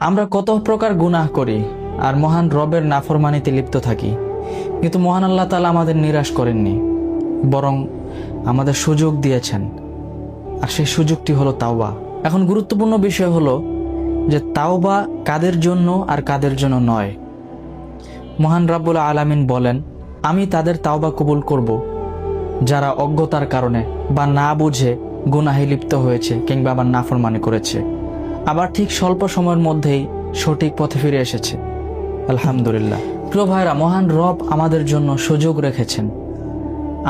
আমরা কত প্রকার গুনাহ করি আর মহান রবের নাফরমানিতে লিপ্ত থাকি, কিন্তু মহান আল্লাহ তাআলা আমাদের নিরাশ করেননি, বরং আমাদের সুযোগ দিয়েছেন। আর সেই সুযোগটি হলো তাওবা। এখন গুরুত্বপূর্ণ বিষয় হলো যে তাওবা কাদের জন্য আর কাদের জন্য নয়। মহান রাব্বুল আলামিন বলেন, আমি তাদের তাওবা কবুল করব যারা অজ্ঞতার কারণে বা না বুঝে গুনাহে লিপ্ত হয়েছে কিংবা আবার নাফরমানি করেছে, আবার ঠিক স্বল্প সময়ের মধ্যেই সঠিক পথে ফিরে এসেছে। আলহামদুলিল্লাহ। প্রিয় ভাইরা, মহান রব আমাদের জন্য সুযোগ রেখেছেন।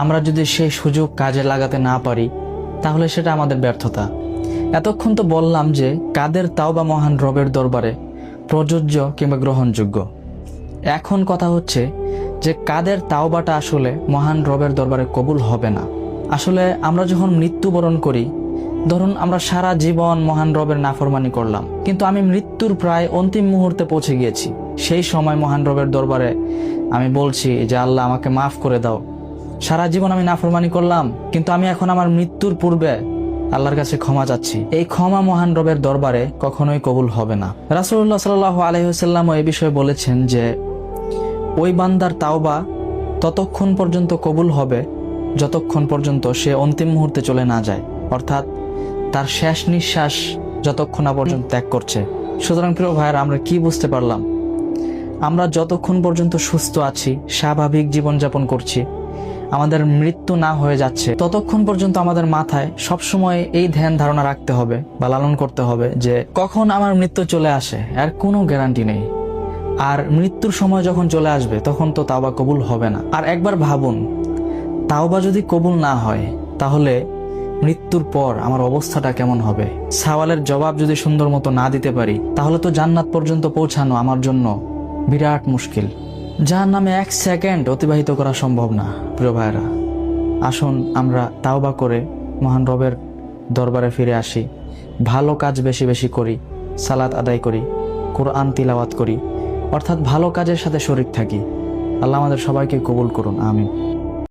আমরা যদি সেই সুযোগ কাজে লাগাতে না পারি তাহলে সেটা আমাদের ব্যর্থতা। এতক্ষণ তো বললাম যে কাদের তাওবা মহান রবের দরবারে প্রযোজ্য কিংবা গ্রহণযোগ্য। এখন কথা হচ্ছে যে কাদের তাওবাটা আসলে মহান রবের দরবারে কবুল হবে না। আসলে আমরা যখন মৃত্যুবরণ করি, ধরুন আমরা সারা জীবন মহান রবের নাফরমানি করলাম, কিন্তু আমি মৃত্যুর প্রায় অন্তিম মুহূর্তে পৌঁছে গিয়েছি। সেই সময় মহান রবের দরবারে আমি বলছি যে আল্লাহ, আমাকে মাফ করে দাও। সারা জীবন আমি নাফরমানি করলাম, কিন্তু আমি এখন আমার মৃত্যুর পূর্বে আল্লাহর কাছে ক্ষমা চাচ্ছি। এই ক্ষমা মহান রবের দরবারে কখনোই কবুল হবে না। রাসূলুল্লাহ সাল্লাল্লাহু আলাইহি ওয়াসাল্লাম এই বিষয়ে বলেছেন যে ওই বান্দার তাওবা ততক্ষণ পর্যন্ত কবুল হবে যতক্ষণ পর্যন্ত সে অন্তিম মুহূর্তে চলে না যায়, অর্থাৎ তার শেষ নিঃশ্বাস যতক্ষণ না পর্যন্ত ত্যাগ করছে। সুতরাং প্রিয় ভাইয়েরা, আমরা কি বুঝতে পারলাম? আমরা যতক্ষণ পর্যন্ত সুস্থ আছি, স্বাভাবিক জীবনযাপন করছি, আমাদের মৃত্যু না হয়ে যাচ্ছে, ততক্ষণ পর্যন্ত আমাদের মাথায় সবসময় এই ধ্যান ধারণা রাখতে হবে বা লালন করতে হবে যে কখন আমার মৃত্যু চলে আসে এর কোনো গ্যারান্টি নেই। আর মৃত্যুর সময় যখন চলে আসবে তখন তো তাওবা কবুল হবে না। আর একবার ভাবুন, তাওবা যদি কবুল না হয় তাহলে মৃত্যুর পর আমার অবস্থাটা কেমন হবে? সওয়ালের জবাব যদি সুন্দর মতো না দিতে পারি তাহলে তো জান্নাত পর্যন্ত পৌঁছানো আমার জন্য বিরাট মুশকিল। জাহান্নামে এক সেকেন্ড অতিবাহিত করা সম্ভব না। প্রিয় ভাইরা, আসুন আমরা তাওবা করে মহান রবের দরবারে ফিরে আসি, ভালো কাজ বেশি বেশি করি, সালাত আদায় করি, কোরআন তিলাওয়াত করি, অর্থাৎ ভালো কাজের সাথে শরীক থাকি। আল্লাহ আমাদের সবাইকে কবুল করুন, আমিন।